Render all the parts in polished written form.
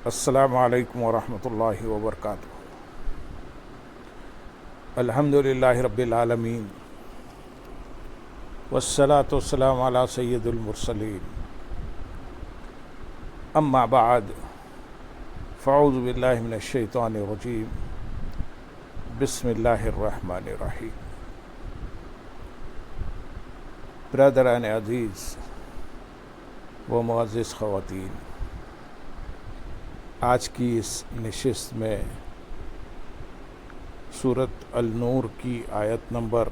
السلام علیکم ورحمۃ اللہ وبرکاتہ۔ الحمد للہ رب العالمین والصلاة والسلام علی سید المرسلین، اما بعد فاعوذ باللہ من الشیطان الرجیم، بسم اللہ الرحمن الرحیم۔ برادران عزیز و معزز خواتین، آج کی اس نشست میں سورۃ النور کی آیت نمبر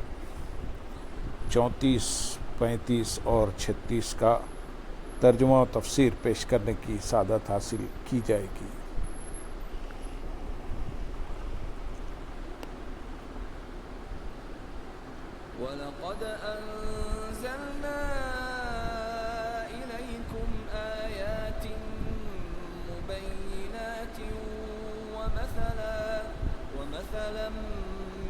34، 35 اور 36 کا ترجمہ و تفسیر پیش کرنے کی سعادت حاصل کی جائے گی۔ وَلَقَدْ أَنزَلْنَا إِلَيْكُمْ آيَاتٍ مُبَيِّنَاتٍ وَمَثَلًا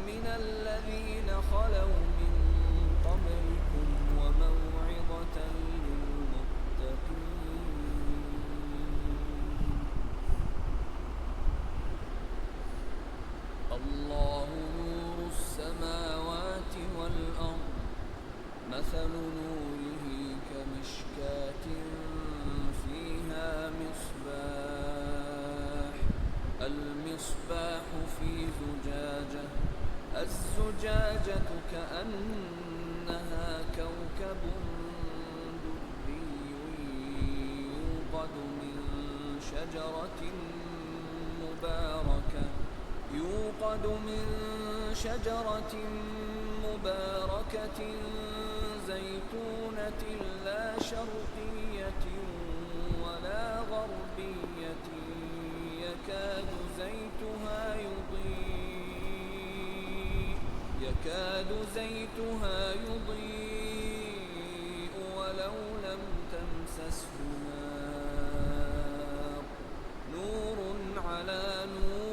مِّنَ الَّذِينَ خَلَوْا مِن قَبْلِكُمْ وَمَوْعِظَةً لِّلْمُتَّقِينَ۔ اللَّهُ نُورُ السَّمَاوَاتِ وَالْأَرْضِ، مَثَلُ نُورِهِ كَمِشْكَاةٍ فِيهَا مِصْبَاحٌ، الْمِصْبَاحُ فِي زُجَاجَةٍ، الزُّجَاجَةُ كَأَنَّهَا كَوْكَبٌ دُرِّيٌّ يُوقَدُ مِن شَجَرَةٍ مُّبَارَكَةٍ زَيْتُونَةٍ لَّا شَرْقِيَّةٍ وَلَا غَرْبِيَّةٍ يَكَادُ زَيْتُهَا يُضِيءُ وَلَوْ لَمْ تَمْسَسْهُ نَارٌ، نُّورٌ عَلَى نُورٍ،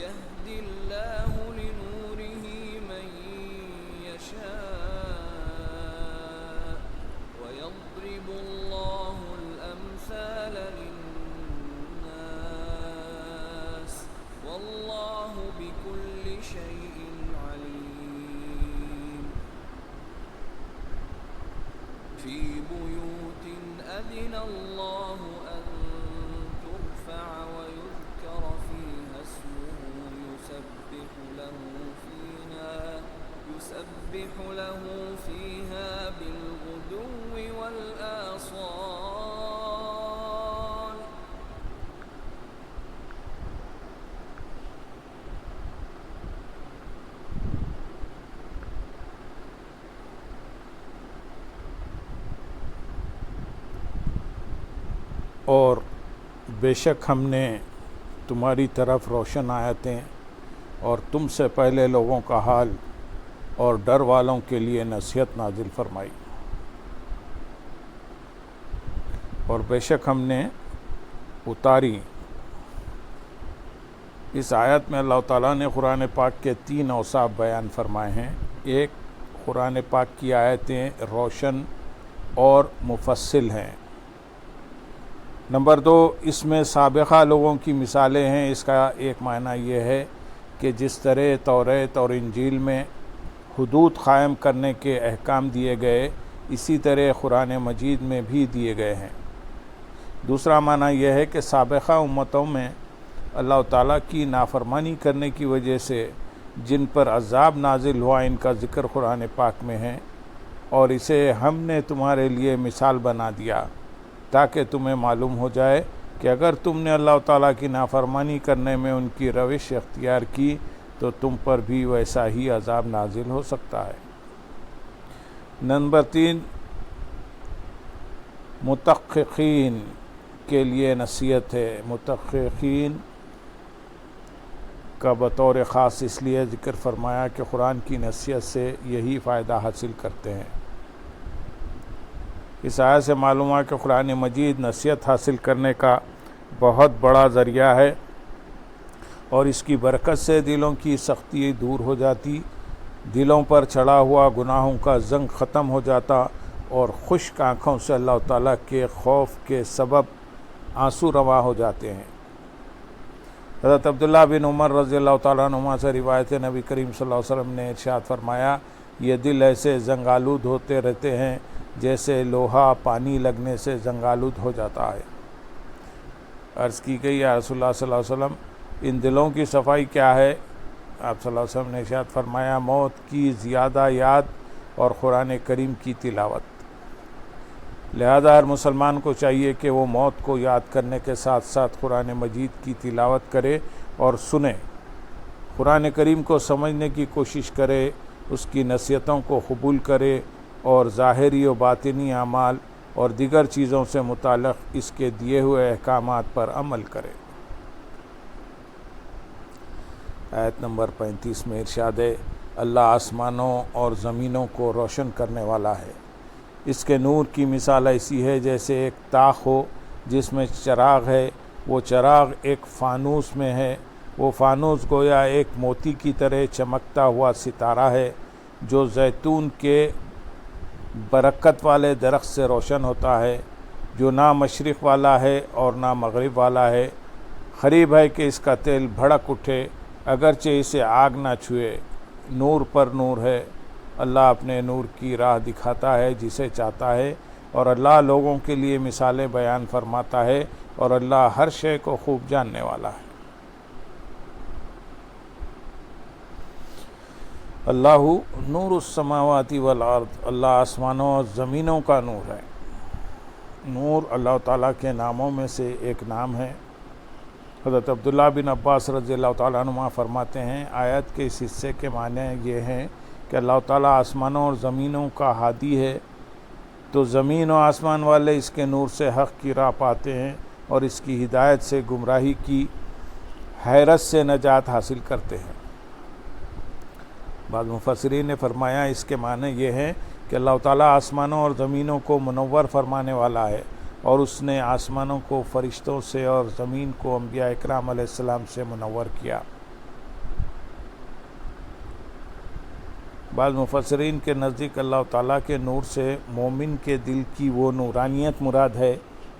يَهْدِي اللَّهُ لِنُورِهِ مَن يَشَاءُ، وَيَضْرِبُ اللَّهُ الْأَمْثَالَ لِلنَّاسِ، وَاللَّهُ بِكُلِّ شَيْءٍ عَلِيمٌ۔ فِي بُيُوتٍ أَذِنَ اللَّهُ أَن تُرْفَعَ وَيُذْكَرَ فِيهَا اسْمُهُ يُسَبِّحُ لَهُ فِيهَا بِالْغُدُوِّ وَالْآصَالِ۔ اور بے شک ہم نے تمہاری طرف روشن آیتیں اور تم سے پہلے لوگوں کا حال اور ڈر والوں کے لیے نصیحت نازل فرمائی، اور بے شک ہم نے اتاری۔ اس آیت میں اللہ تعالیٰ نے قرآن پاک کے 3 اوصاف بیان فرمائے ہیں۔ ایک، قرآن پاک کی آیتیں روشن اور مفصل ہیں۔ نمبر 2، اس میں سابقہ لوگوں کی مثالیں ہیں۔ اس کا ایک معنی یہ ہے کہ جس طرح توریت اور انجیل میں حدود قائم کرنے کے احکام دیے گئے، اسی طرح قرآن مجید میں بھی دیے گئے ہیں۔ دوسرا معنی یہ ہے کہ سابقہ امتوں میں اللہ تعالیٰ کی نافرمانی کرنے کی وجہ سے جن پر عذاب نازل ہوا، ان کا ذکر قرآن پاک میں ہے، اور اسے ہم نے تمہارے لیے مثال بنا دیا تاکہ تمہیں معلوم ہو جائے کہ اگر تم نے اللہ تعالیٰ کی نافرمانی کرنے میں ان کی روش اختیار کی تو تم پر بھی ویسا ہی عذاب نازل ہو سکتا ہے۔ نمبر 3، متحققین کے لیے نصیحت ہے۔ متحققین کا بطور خاص اس لیے ذکر فرمایا کہ قرآن کی نصیحت سے یہی فائدہ حاصل کرتے ہیں۔ اس آیت سے معلوم ہے کہ قرآن مجید نصیحت حاصل کرنے کا بہت بڑا ذریعہ ہے، اور اس کی برکت سے دلوں کی سختی دور ہو جاتی، دلوں پر چڑھا ہوا گناہوں کا زنگ ختم ہو جاتا، اور خشک آنکھوں سے اللہ تعالیٰ کے خوف کے سبب آنسو روا ہو جاتے ہیں۔ حضرت عبداللہ بن عمر رضی اللہ تعالیٰ عنہما سے روایت نبی کریم صلی اللہ علیہ وسلم نے ارشاد فرمایا، یہ دل ایسے زنگالود ہوتے رہتے ہیں جیسے لوہا پانی لگنے سے زنگالود ہو جاتا ہے۔ عرض کی گئی، یا رسول اللہ صلی اللہ علیہ وسلم ان دلوں کی صفائی کیا ہے؟ آپ صلی اللہ علیہ وسلم نے ارشاد فرمایا، موت کی زیادہ یاد اور قرآن کریم کی تلاوت۔ لہذا ہر مسلمان کو چاہیے کہ وہ موت کو یاد کرنے کے ساتھ ساتھ قرآن مجید کی تلاوت کرے اور سنے، قرآن کریم کو سمجھنے کی کوشش کرے، اس کی نصیحتوں کو قبول کرے اور ظاہری و باطنی اعمال اور دیگر چیزوں سے متعلق اس کے دیے ہوئے احکامات پر عمل کرے۔ آیت نمبر 35 میں ارشاد ہے، اللہ آسمانوں اور زمینوں کو روشن کرنے والا ہے، اس کے نور کی مثال ایسی ہے جیسے ایک طاق ہو جس میں چراغ ہے، وہ چراغ ایک فانوس میں ہے، وہ فانوس گویا ایک موتی کی طرح چمکتا ہوا ستارہ ہے جو زیتون کے برکت والے درخت سے روشن ہوتا ہے، جو نہ مشرق والا ہے اور نہ مغرب والا ہے۔ قریب ہے کہ اس کا تیل بھڑک اٹھے، اگرچہ اسے آگ نہ چھوئے، نور پر نور ہے۔ اللہ اپنے نور کی راہ دکھاتا ہے جسے چاہتا ہے، اور اللہ لوگوں کے لیے مثالیں بیان فرماتا ہے، اور اللہ ہر شے کو خوب جاننے والا ہے۔ اللہ نور السماوات والارض، اللہ آسمانوں اور زمینوں کا نور ہے۔ نور اللہ تعالیٰ کے ناموں میں سے ایک نام ہے۔ حضرت عبداللہ بن عباس رضی اللہ تعالیٰ عنہما فرماتے ہیں، آیت کے اس حصے کے معنی یہ ہیں کہ اللہ تعالیٰ آسمانوں اور زمینوں کا ہادی ہے، تو زمین و آسمان والے اس کے نور سے حق کی راہ پاتے ہیں اور اس کی ہدایت سے گمراہی کی حیرت سے نجات حاصل کرتے ہیں۔ بعض مفسرین نے فرمایا اس کے معنی یہ ہیں کہ اللہ تعالیٰ آسمانوں اور زمینوں کو منور فرمانے والا ہے، اور اس نے آسمانوں کو فرشتوں سے اور زمین کو انبیاء اکرام علیہ السلام سے منور کیا۔ بعض مفسرین کے نزدیک اللہ تعالیٰ کے نور سے مومن کے دل کی وہ نورانیت مراد ہے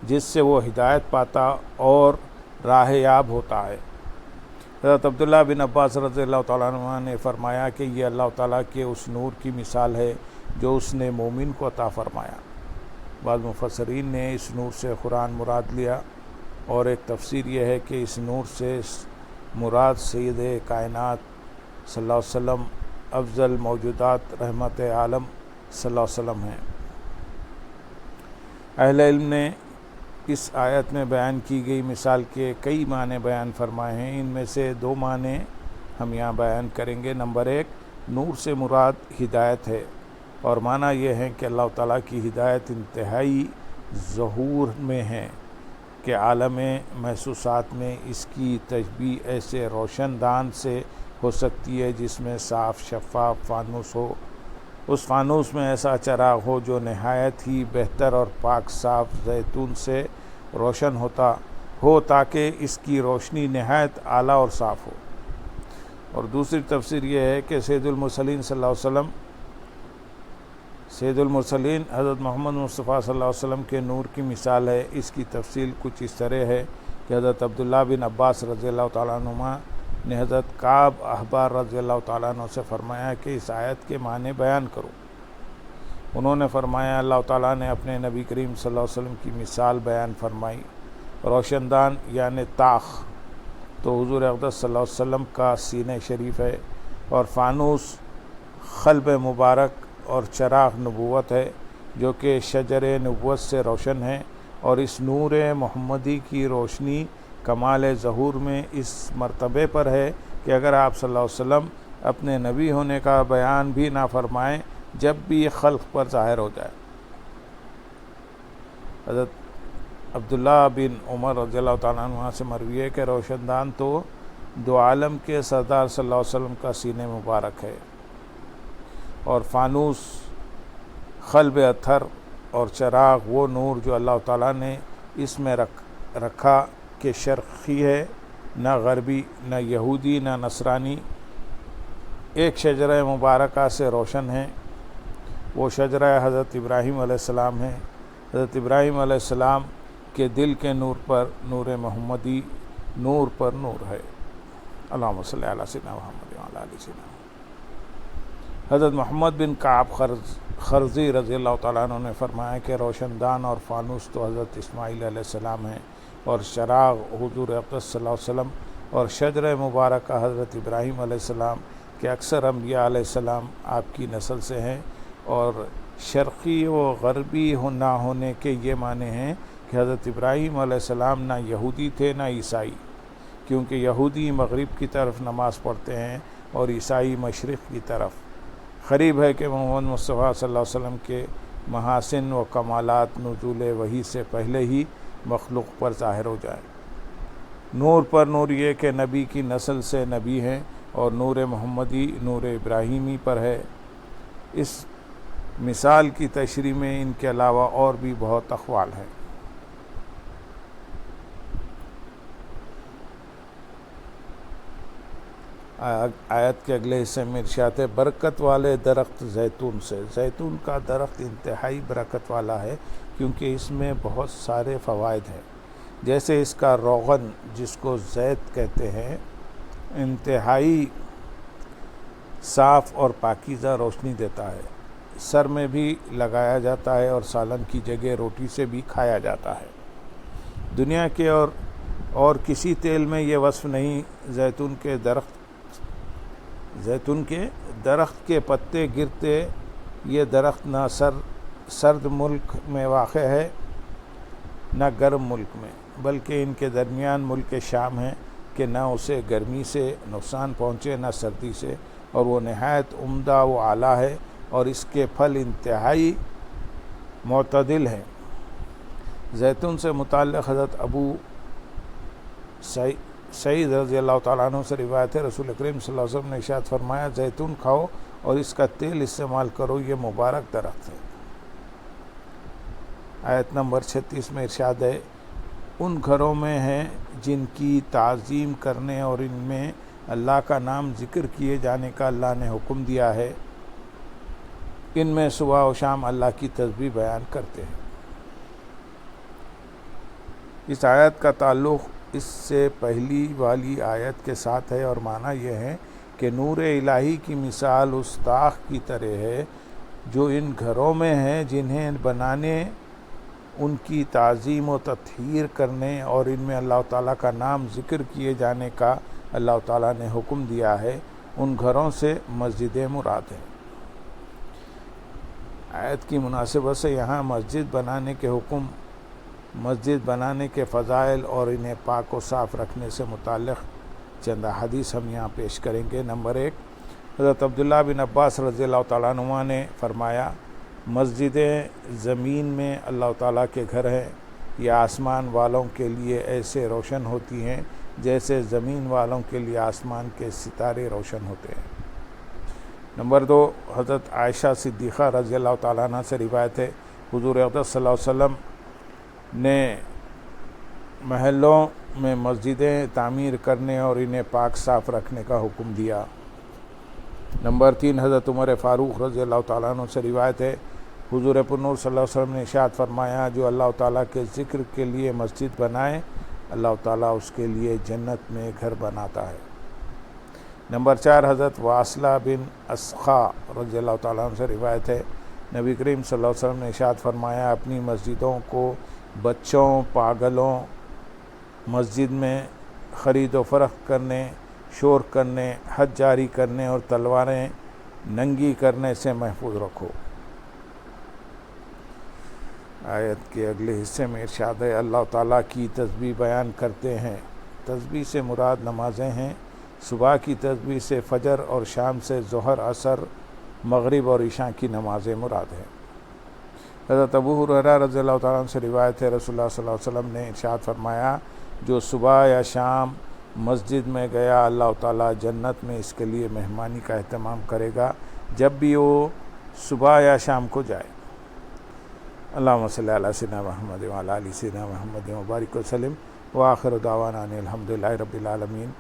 جس سے وہ ہدایت پاتا اور راہ یاب ہوتا ہے۔ حضرت عبداللہ بن عباس رضی اللہ تعالیٰ عنہ نے فرمایا کہ یہ اللہ تعالیٰ کے اس نور کی مثال ہے جو اس نے مومن کو عطا فرمایا۔ بعض مفسرین نے اس نور سے قرآن مراد لیا، اور ایک تفسیر یہ ہے کہ اس نور سے مراد سید کائنات صلی اللہ علیہ وسلم، افضل موجودات رحمت عالم صلی اللہ علیہ وسلم ہیں۔ اہل علم نے اس آیت میں بیان کی گئی مثال کے کئی معنی بیان فرمائے ہیں، ان میں سے دو معنی ہم یہاں بیان کریں گے۔ نمبر ایک، نور سے مراد ہدایت ہے، اور معنی یہ ہے کہ اللہ تعالیٰ کی ہدایت انتہائی ظہور میں ہے کہ عالم محسوسات میں اس کی تشبیہ ایسے روشن دان سے ہو سکتی ہے جس میں صاف شفاف فانوس ہو، اس فانوس میں ایسا چراغ ہو جو نہایت ہی بہتر اور پاک صاف زیتون سے روشن ہوتا ہو تاکہ اس کی روشنی نہایت اعلیٰ اور صاف ہو۔ اور دوسری تفسیر یہ ہے کہ سید المرسلین صلی اللہ علیہ وسلم، سید المرسلین حضرت محمد مصطفیٰ صلی اللہ علیہ وسلم کے نور کی مثال ہے۔ اس کی تفصیل کچھ اس طرح ہے کہ حضرت عبداللہ بن عباس رضی اللہ تعالیٰ عنہما نے حضرت کعب احبار رضی اللہ تعالیٰ عنہ سے فرمایا کہ اس آیت کے معنی بیان کرو۔ انہوں نے فرمایا، اللہ تعالیٰ نے اپنے نبی کریم صلی اللہ علیہ وسلم کی مثال بیان فرمائی، روشن دان یعنی طاق تو حضور اقدس صلی اللہ علیہ وسلم کا سینہ شریف ہے، اور فانوس قلب مبارک اور چراغ نبوت ہے جو کہ شجر نبوت سے روشن ہے، اور اس نور محمدی کی روشنی کمال ظہور میں اس مرتبے پر ہے کہ اگر آپ صلی اللہ علیہ وسلم اپنے نبی ہونے کا بیان بھی نہ فرمائیں جب بھی یہ خلق پر ظاہر ہو جائے۔ حضرت عبداللہ بن عمر رضی اللہ تعالیٰ عنہ سے مروی ہے کہ روشن دان تو دو عالم کے سردار صلی اللہ علیہ وسلم کا سینہ مبارک ہے، اور فانوس قلب اطہر اور چراغ وہ نور جو اللہ تعالیٰ نے اس میں رکھا کہ شرقی ہے، نہ غربی، نہ یہودی، نہ نصرانی، ایک شجرہ مبارکہ سے روشن ہے۔ وہ شجرہ حضرت ابراہیم علیہ السلام ہے۔ حضرت ابراہیم علیہ السلام کہ دل کے نور پر نور محمدی نور پر نور ہے۔ اللہم صلی علی سیدنا محمد وعلی آل سیدنا محمد۔ حضرت محمد بن کعب خرزی رضی اللہ تعالیٰ عنہ نے فرمایا کہ روشن دان اور فانوس تو حضرت اسماعیل علیہ السلام ہیں، اور چراغ حضور اقدس صلی اللہ علیہ وسلم، اور شجر مبارکہ حضرت ابراہیم علیہ السلام کہ اکثر انبیاء علیہ السلام آپ کی نسل سے ہیں، اور شرقی و غربی نہ ہونے کے یہ معنی ہیں کہ حضرت ابراہیم علیہ السلام نہ یہودی تھے نہ عیسائی، کیونکہ یہودی مغرب کی طرف نماز پڑھتے ہیں اور عیسائی مشرق کی طرف۔ قریب ہے کہ محمد مصطفیٰ صلی اللہ علیہ وسلم کے محاسن و کمالات نزول وحی سے پہلے ہی مخلوق پر ظاہر ہو جائیں۔ نور پر نور یہ کہ نبی کی نسل سے نبی ہیں، اور نور محمدی نور ابراہیمی پر ہے۔ اس مثال کی تشریح میں ان کے علاوہ اور بھی بہت اقوال ہیں۔ آیت کے اگلے حصے میں ارشاد ہے، برکت والے درخت زیتون سے۔ زیتون کا درخت انتہائی برکت والا ہے، کیونکہ اس میں بہت سارے فوائد ہیں، جیسے اس کا روغن جس کو زیت کہتے ہیں انتہائی صاف اور پاکیزہ روشنی دیتا ہے، سر میں بھی لگایا جاتا ہے اور سالن کی جگہ روٹی سے بھی کھایا جاتا ہے۔ دنیا کے اور کسی تیل میں یہ وصف نہیں۔ زیتون کے درخت کے پتے گرتے، یہ درخت نہ سرد ملک میں واقع ہے نہ گرم ملک میں، بلکہ ان کے درمیان ملک شام ہے کہ نہ اسے گرمی سے نقصان پہنچے نہ سردی سے، اور وہ نہایت عمدہ و اعلیٰ ہے، اور اس کے پھل انتہائی معتدل ہیں۔ زیتون سے متعلق حضرت ابو سعید رضی اللہ تعالیٰ عنہ سے روایت ہے، رسول کریم صلی اللہ علیہ وسلم نے ارشاد فرمایا، زیتون کھاؤ اور اس کا تیل استعمال کرو، یہ مبارک درخت ہے۔ آیت نمبر 36 میں ارشاد ہے، ان گھروں میں ہیں جن کی تعظیم کرنے اور ان میں اللہ کا نام ذکر کیے جانے کا اللہ نے حکم دیا ہے، ان میں صبح و شام اللہ کی تسبیح بیان کرتے ہیں۔ اس آیت کا تعلق اس سے پہلی والی آیت کے ساتھ ہے، اور معنی یہ ہے کہ نور الہی کی مثال اس طاق کی طرح ہے جو ان گھروں میں ہے جنہیں بنانے، ان کی تعظیم و تطہیر کرنے اور ان میں اللہ تعالیٰ کا نام ذکر کیے جانے کا اللہ تعالیٰ نے حکم دیا ہے، ان گھروں سے مسجدیں مراد ہیں۔ آیت کی مناسبت سے یہاں مسجد بنانے کے حکم، مسجد بنانے کے فضائل اور انہیں پاک و صاف رکھنے سے متعلق چند حدیث ہم یہاں پیش کریں گے۔ نمبر 1، حضرت عبداللہ بن عباس رضی اللہ تعالیٰ عنہ نے فرمایا، مسجدیں زمین میں اللہ تعالیٰ کے گھر ہیں، یہ آسمان والوں کے لیے ایسے روشن ہوتی ہیں جیسے زمین والوں کے لیے آسمان کے ستارے روشن ہوتے ہیں۔ نمبر 2، حضرت عائشہ صدیقہ رضی اللہ تعالیٰ عنہ سے روایت ہے، حضور اقدس صلی اللہ علیہ وسلم نے محلوں میں مسجدیں تعمیر کرنے اور انہیں پاک صاف رکھنے کا حکم دیا۔ نمبر 3، حضرت عمر فاروق رضی اللہ تعالیٰ عنہ سے روایت ہے، حضور پرنور صلی اللہ علیہ وسلم نے ارشاد فرمایا، جو اللہ تعالیٰ کے ذکر کے لیے مسجد بنائے، اللہ تعالیٰ اس کے لیے جنت میں گھر بناتا ہے۔ نمبر 4، حضرت واصلہ بن اسقا رضی اللہ تعالیٰ عنہ سے روایت ہے، نبی کریم صلی اللہ علیہ وسلم نے ارشاد فرمایا، اپنی مسجدوں کو بچوں، پاگلوں، مسجد میں خرید و فروخت کرنے، شور کرنے، حد جاری کرنے اور تلواریں ننگی کرنے سے محفوظ رکھو۔ آیت کے اگلے حصے میں ارشاد ہے، اللہ تعالیٰ کی تسبیح بیان کرتے ہیں۔ تسبیح سے مراد نمازیں ہیں۔ صبح کی تسبیح سے فجر اور شام سے ظہر، عصر، مغرب اور عشاء کی نمازیں مراد ہیں۔ حضرت ابو ہریرہ رضی اللہ تعالیٰ عنہ سے روایت ہے، رسول اللہ صلی اللہ علیہ وسلم نے ارشاد فرمایا، جو صبح یا شام مسجد میں گیا، اللہ تعالیٰ جنت میں اس کے لیے مہمانی کا اہتمام کرے گا جب بھی وہ صبح یا شام کو جائے۔ اللہم صلی علی سیدنا محمد وعلی آل سیدنا محمد وبارک وسلم، وآخر دعوانا ان الحمد للہ رب العالمین۔